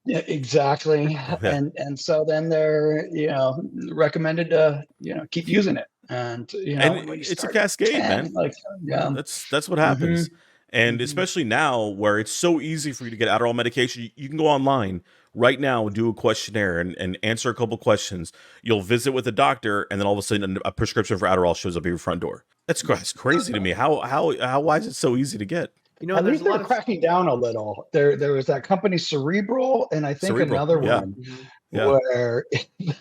S2: Yeah, exactly. And so then they're, you know, recommended to, you know, keep using it. And you know,
S3: And it's a cascade,
S2: 10,
S3: man.
S2: like, yeah.
S3: That's what happens. And especially now where it's so easy for you to get Adderall medication, you can go online right now, do a questionnaire and answer a couple questions. You'll visit with a doctor, and then all of a sudden a prescription for Adderall shows up at your front door. That's crazy to me. Why is it so easy to get?
S1: You know,
S2: At
S1: there's
S2: least
S1: a
S2: they're
S1: lot of
S2: cracking down a little. There was that company Cerebral, and I think
S3: Cerebral,
S2: another
S3: yeah.
S2: one
S3: Yeah.
S2: where.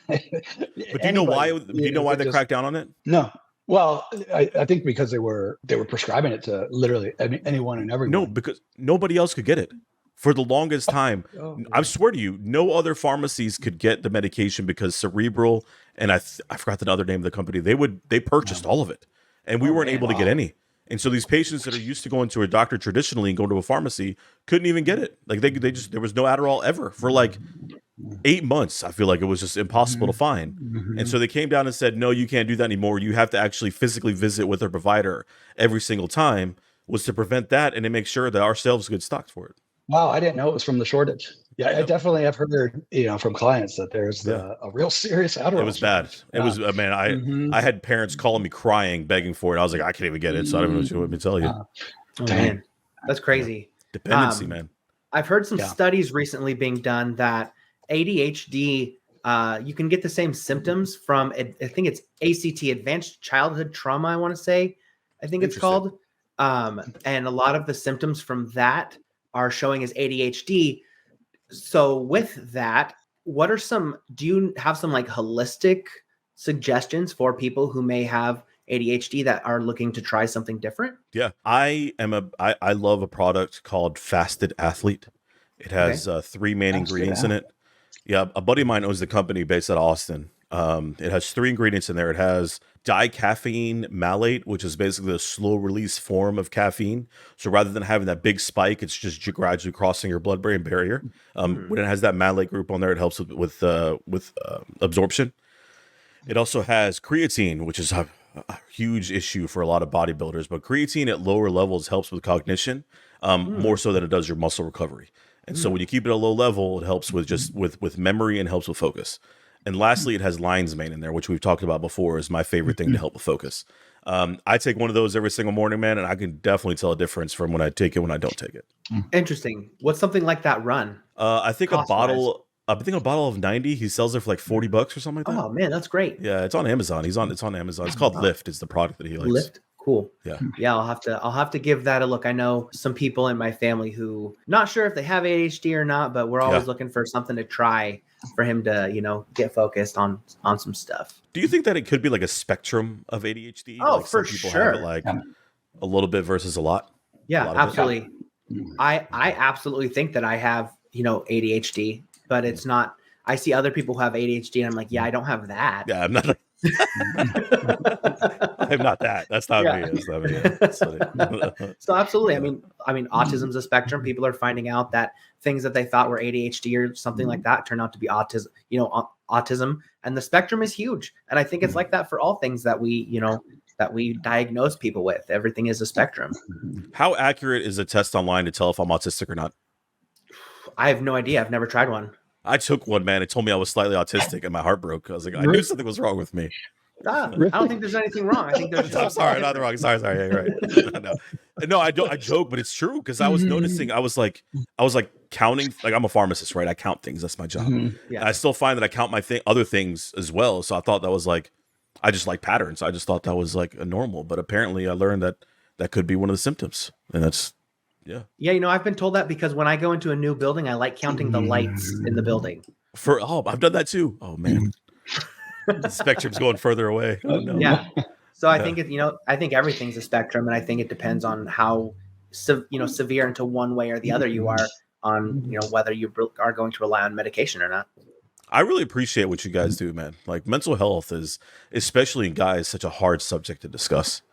S3: But do you know why? Do you know why they cracked down on it?
S2: No. Well, I think because they were prescribing it to literally anyone and everyone.
S3: No, because nobody else could get it for the longest time. I swear to you, no other pharmacies could get the medication because Cerebral and I forgot the other name of the company. They purchased all of it, and we weren't able to get any. And so these patients that are used to going to a doctor traditionally and going to a pharmacy couldn't even get it. Like they just there was no Adderall ever for like 8 months. I feel like it was just impossible to find. And so they came down and said, no, you can't do that anymore. You have to actually physically visit with a provider every single time, was to prevent that and to make sure that our shelves get stocked for it.
S2: Wow, I didn't know it was from the shortage. Yeah, I definitely have heard, you know, from clients that there's a real serious Adderall.
S3: It was bad. It was, man, I had parents calling me crying, begging for it. I was like, I can't even get it. So I don't know what you want me to tell you.
S1: Oh, man, that's crazy.
S3: Dependency, man.
S1: I've heard some studies recently being done that ADHD, you can get the same symptoms from, I think it's ACT, Advanced Childhood Trauma, I want to say, I think it's called. And a lot of the symptoms from that are showing as ADHD. So with that, do you have some like holistic suggestions for people who may have ADHD that are looking to try something different?
S3: Yeah, I love a product called Fasted Athlete. It has 3 main ingredients in it. Yeah, a buddy of mine owns the company based out of Austin. It has 3 ingredients in there. It has dicaffeine malate, which is basically a slow release form of caffeine. So rather than having that big spike, it's just gradually crossing your blood-brain barrier. When it has that malate group on there, it helps with absorption. It also has creatine, which is a huge issue for a lot of bodybuilders. But creatine at lower levels helps with cognition, more so than it does your muscle recovery. And so when you keep it at a low level, it helps with just with memory and helps with focus. And lastly, it has lion's mane in there, which we've talked about before, is my favorite thing to help with focus. I take one of those every single morning, man, and I can definitely tell a difference from when I take it when I don't take it.
S1: Interesting. What's something like that run?
S3: I think a bottle of 90. He sells it for like $40 or something like that.
S1: Oh man, that's great.
S3: Yeah, it's on Amazon. It's on Amazon. It's called Lift. Is the product that he likes.
S1: Lift. Cool.
S3: Yeah.
S1: I'll have to give that a look. I know some people in my family who not sure if they have ADHD or not, but we're always looking for something to try for him to, you know, get focused on some stuff.
S3: Do you think that it could be like a spectrum of ADHD?
S1: Oh,
S3: like
S1: for
S3: some people
S1: sure.
S3: have it like a little bit versus a lot.
S1: Yeah, absolutely. I absolutely think that I have, you know, ADHD, but it's not. I see other people who have ADHD and I'm like, yeah, I don't have that.
S3: Yeah, I'm not. I'm not that. That's not
S1: Yeah.
S3: me. That's not me. Yeah, that's funny.
S1: So absolutely.
S3: Yeah.
S1: I mean, autism's a spectrum. People are finding out that things that they thought were ADHD or something like that turn out to be autism, autism. And the spectrum is huge. And I think it's like that for all things that we diagnose people with. Everything is a spectrum.
S3: How accurate is a test online to tell if I'm autistic or not?
S1: I have no idea. I've never tried one.
S3: I took one, man. It told me I was slightly autistic and my heart broke. I was like, I knew something was wrong with me.
S1: I don't think there's anything wrong. I think there's
S3: I'm sorry, not wrong. Sorry. Yeah, you're right. No, I don't. I joke, but it's true because I was noticing. I was like counting. Like I'm a pharmacist, right? I count things. That's my job.
S1: Yeah.
S3: And I still find that I count my other things as well. So I thought that was like, I just like patterns. I just thought that was like a normal. But apparently, I learned that could be one of the symptoms, and that's yeah.
S1: Yeah, I've been told that because when I go into a new building, I like counting the lights in the building.
S3: I've done that too. Oh man, the spectrum's going further away. Oh no.
S1: Yeah. So I think I think everything's a spectrum, and I think it depends on how severe into one way or the other you are on whether you are going to rely on medication or not.
S3: I really appreciate what you guys do, man. Like mental health is, especially in guys, such a hard subject to discuss.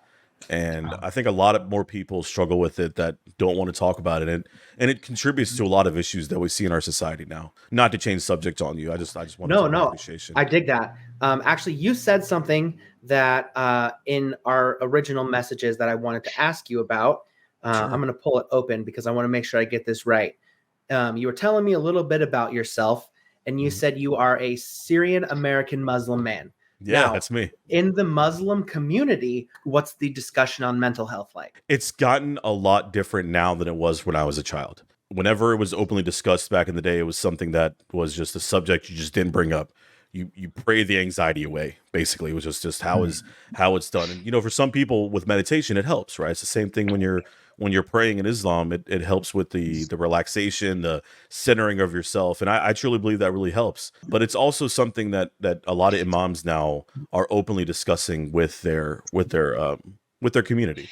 S3: And I think a lot more people struggle with it that don't want to talk about it, and it contributes to a lot of issues that we see in our society now. Not to change subject on you, I just want to appreciation.
S1: I dig that. Actually, you said something that in our original messages that I wanted to ask you about. Sure. I'm going to pull it open because I want to make sure I get this right. You were telling me a little bit about yourself, and you said you are a Syrian American Muslim man.
S3: Yeah,
S1: now,
S3: that's me.
S1: In the Muslim community, what's the discussion on mental health like?
S3: It's gotten a lot different now than it was when I was a child. Whenever it was openly discussed back in the day, it was something that was just a subject you just didn't bring up. You pray the anxiety away. Basically, it was just how it's done. And for some people with meditation, it helps, right? It's the same thing when you're praying in Islam. It helps with the relaxation, the centering of yourself, and I truly believe that really helps. But it's also something that a lot of imams now are openly discussing with their community.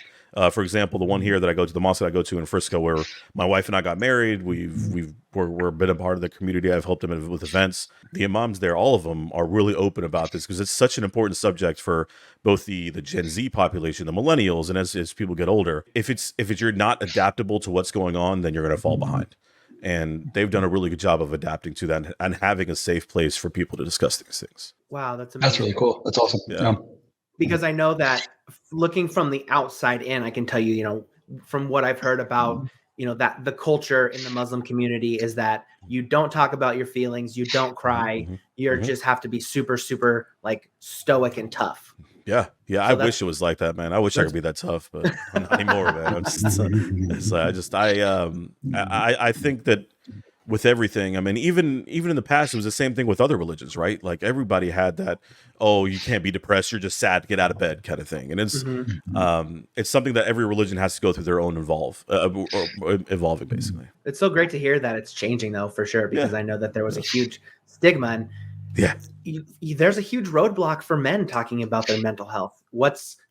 S3: For example, the one here that I go to, the mosque that I go to in Frisco, where my wife and I got married, we're been a part of the community. I've helped them with events. The imams there, all of them, are really open about this because it's such an important subject for both the Gen Z population, the millennials, and as people get older. If you're not adaptable to what's going on, then you're going to fall behind. And they've done a really good job of adapting to that and having a safe place for people to discuss these things.
S1: Wow, that's amazing.
S2: That's really cool. That's awesome.
S3: Yeah.
S1: Because I know that looking from the outside in, I can tell you, from what I've heard about, that the culture in the Muslim community is that you don't talk about your feelings, you don't cry, you just have to be super, super like stoic and tough.
S3: Yeah. So I wish it was like that, man. I wish I could be that tough, but not anymore, man. I think that with everything, I mean, even in the past, it was the same thing with other religions, right? Like everybody had that, oh, you can't be depressed, you're just sad, get out of bed kind of thing. And it's something that every religion has to go through their own evolving, basically.
S1: It's so great to hear that it's changing, though, for sure, because I know that there was a huge stigma. And there's a huge roadblock for men talking about their mental health.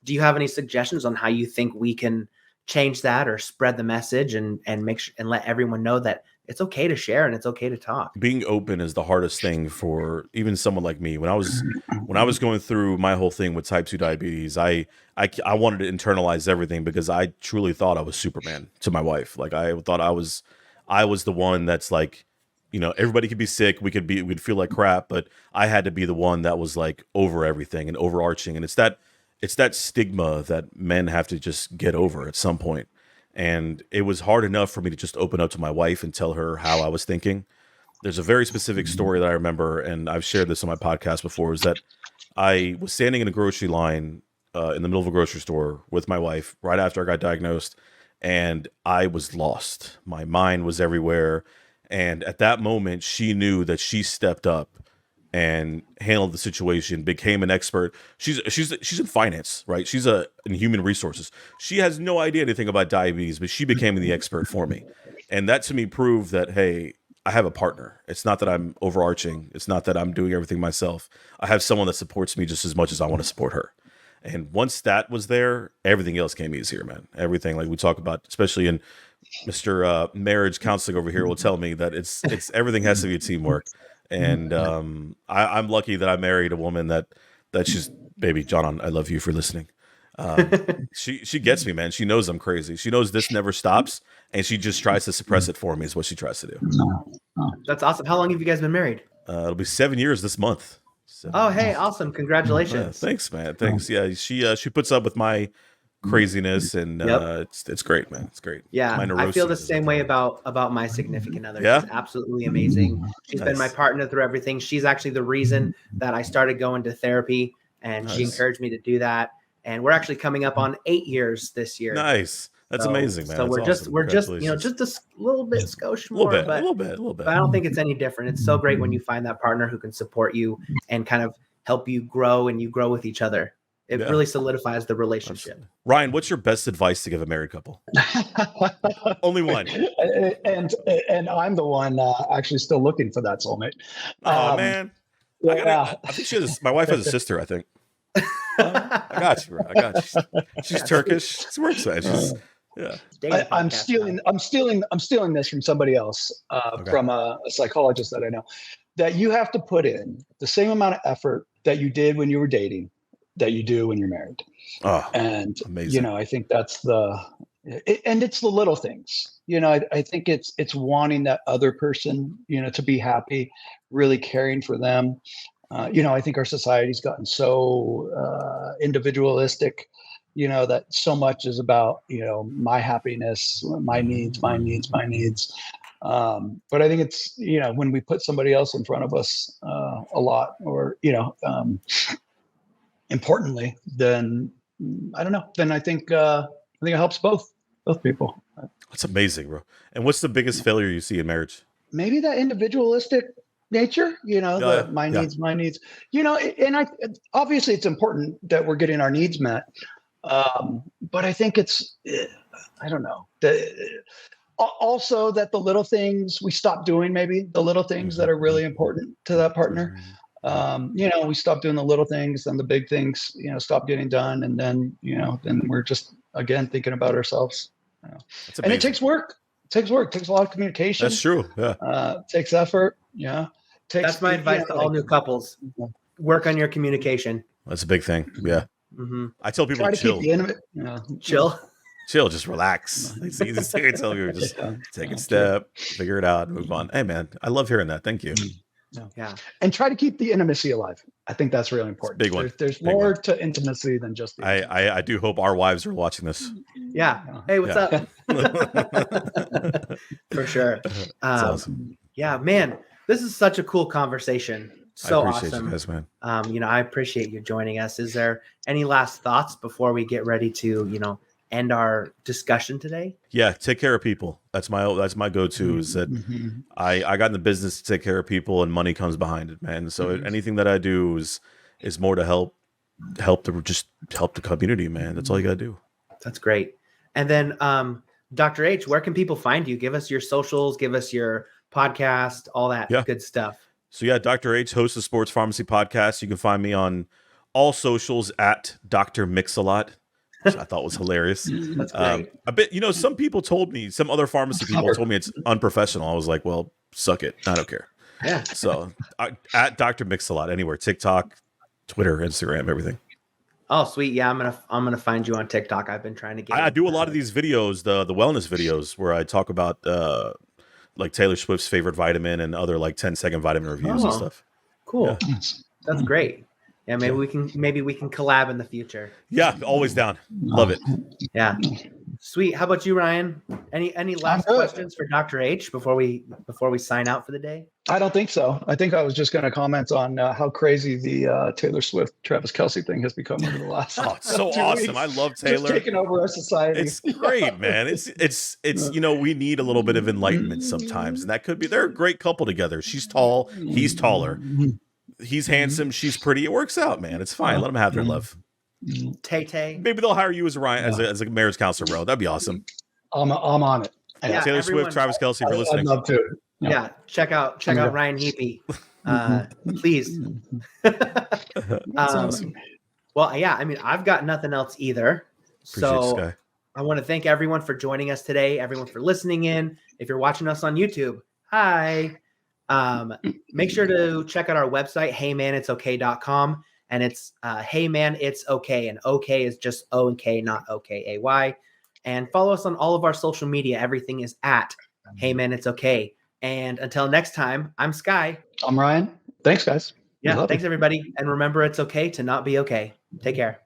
S1: Do you have any suggestions on how you think we can change that or spread the message and make sure and let everyone know that it's okay to share and it's okay to talk?
S3: Being open is the hardest thing for even someone like me. When I was going through my whole thing with type 2 diabetes, I wanted to internalize everything because I truly thought I was Superman to my wife. Like I thought I was the one that's like, everybody could be sick, we'd feel like crap, but I had to be the one that was like over everything and overarching. And it's that stigma that men have to just get over at some point. And it was hard enough for me to just open up to my wife and tell her how I was thinking. There's a very specific story that I remember, and I've shared this on my podcast before, is that I was standing in a grocery line in the middle of a grocery store with my wife right after I got diagnosed, and I was lost. My mind was everywhere. And at that moment, she knew that she stepped up and handled the situation, became an expert. She's in finance, right? She's in human resources. She has no idea anything about diabetes, but she became the expert for me. And that to me proved that, hey, I have a partner. It's not that I'm overarching. It's not that I'm doing everything myself. I have someone that supports me just as much as I want to support her. And once that was there, everything else came easier, man. Everything like we talk about, especially in Mr. Marriage counseling over here will tell me that it's everything has to be a teamwork. and I'm lucky that I married a woman that she's baby John. I love you for listening. She gets me, man. She knows I'm crazy. She knows this never stops, and she just tries to suppress it for me. Is what she tries to do.
S1: That's awesome. How long have you guys been married?
S3: It'll be 7 years this month.
S1: Oh, hey, awesome! Congratulations.
S3: Thanks, man. Thanks. Yeah, she puts up with my craziness, and it's great, man. It's great.
S1: Yeah,
S3: My
S1: I feel the
S3: neuroses
S1: same
S3: at
S1: way
S3: times.
S1: about my significant other.
S3: Yeah?
S1: She's absolutely amazing. She's been my
S3: Nice.
S1: partner through everything. She's actually the reason that I started going to therapy, and she
S3: Nice.
S1: encouraged me to do that. And we're actually coming up on 8 years this year.
S3: Nice. That's amazing, man.
S1: So
S3: That's
S1: we're just
S3: awesome.
S1: just a little bit skosh
S3: a little
S1: more,
S3: bit,
S1: but
S3: a little bit.
S1: I don't think it's any different. It's so great when you find that partner who can support you and kind of help you grow, and you grow with each other. It really solidifies the relationship.
S3: Ryan, what's your best advice to give a married couple? Only one.
S2: And I'm the one actually still looking for that soulmate.
S3: Oh man,
S2: Yeah.
S3: I think my wife has a sister. I think. I got you, bro. I got you. She's Turkish. It works, man. She's
S2: I'm stealing this from somebody else, from a psychologist that I know, that you have to put in the same amount of effort that you did when you were dating that you do when you're married.
S3: Oh,
S2: and
S3: amazing.
S2: I think that's and it's the little things. I think it's wanting that other person, to be happy, really caring for them. I think our society's gotten so individualistic, that so much is about, my happiness, my needs. But I think it's, when we put somebody else in front of us a lot, or, importantly, then I don't know. Then I think it helps both people.
S3: That's amazing, bro. And what's the biggest failure you see in marriage?
S2: Maybe that individualistic nature, my needs, and obviously it's important that we're getting our needs met. But I think it's, I don't know, also that the little things we stop doing, maybe the little things that are really important to that partner. We stop doing the little things, and the big things, stop getting done. And then, then we're just, again, thinking about ourselves. And it takes work. It takes a lot of communication.
S3: That's true. Yeah.
S2: It takes effort. Yeah.
S1: That's my advice to all new couples. Work on your communication.
S3: That's a big thing. Yeah.
S1: Mm-hmm.
S3: I tell people
S2: Try
S3: to chill.
S2: Keep the intimate,
S3: Chill, just relax. It's the easiest thing I tell you. Just take a step, figure it out, move on. Hey, man, I love hearing that. Thank you.
S2: Yeah. And try to keep the intimacy alive. I think that's really important.
S3: Big one.
S2: There's more to intimacy than just the
S3: I do hope our wives are watching this.
S1: Yeah. Hey, what's up? For sure.
S3: That's awesome.
S1: Yeah, man, this is such a cool conversation. So
S3: I appreciate
S1: awesome.
S3: you guys, man.
S1: I appreciate you joining us. Is there any last thoughts before we get ready to, end our discussion today?
S3: Yeah, take care of people. That's my go-to. Is that I got in the business to take care of people, and money comes behind it, man. So anything that I do is more to help the community, man. That's all you gotta do.
S1: That's great. And then Dr. H, where can people find you? Give us your socials, give us your podcast, all that good stuff.
S3: So yeah, Dr. H hosts the Sports Pharmacy Podcast. You can find me on all socials at Dr. Mix-a-Lot, which I thought was hilarious.
S1: That's great.
S3: A bit, some people told me, some other pharmacy people told me it's unprofessional. I was like, well, suck it. I don't care.
S1: Yeah.
S3: So at Dr. Mix-a-Lot, anywhere, TikTok, Twitter, Instagram, everything.
S1: Oh, sweet. Yeah, I'm gonna find you on TikTok. I've been trying to get.
S3: I do a lot of these videos, the wellness videos, where I talk about like Taylor Swift's favorite vitamin and other like 10-second vitamin reviews and stuff.
S1: Cool. Yeah. That's great. Yeah, maybe we can collab in the future.
S3: Yeah, always down. Love it.
S1: Yeah. Sweet. How about you, Ryan? Any last questions for Dr. H before we sign out for the day?
S2: I don't think so. I think I was just going to comment on how crazy the Taylor Swift Travis Kelce thing has become over the last.
S3: Oh, it's so awesome! Weeks. I love Taylor.
S2: Just taking over our society.
S3: It's great, man. It's we need a little bit of enlightenment sometimes, and that could be. They're a great couple together. She's tall, he's taller. He's handsome, she's pretty. It works out, man. It's fine. Let them have their love.
S1: Tay.
S3: Maybe they'll hire you as as a marriage counselor, bro. That'd be awesome.
S2: I'm on it.
S3: Yeah, Taylor Swift, Travis Kelce, for listening.
S2: I'd love to.
S1: Yeah, check out Ryan Heapy, please.
S3: That's awesome.
S1: Well, yeah, I mean, I've got nothing else either. So I want to thank everyone for joining us today. Everyone for listening in. If you're watching us on YouTube, hi. Make sure to check out our website, heymanitsokay.com. And it's hey man, it's okay. And okay is just O and K, not OKAY. And follow us on all of our social media. Everything is at Hey Man, It's Okay. And until next time, I'm Sky.
S2: I'm Ryan. Thanks, guys.
S1: Yeah, thanks everybody. And remember, it's okay to not be okay. Take care.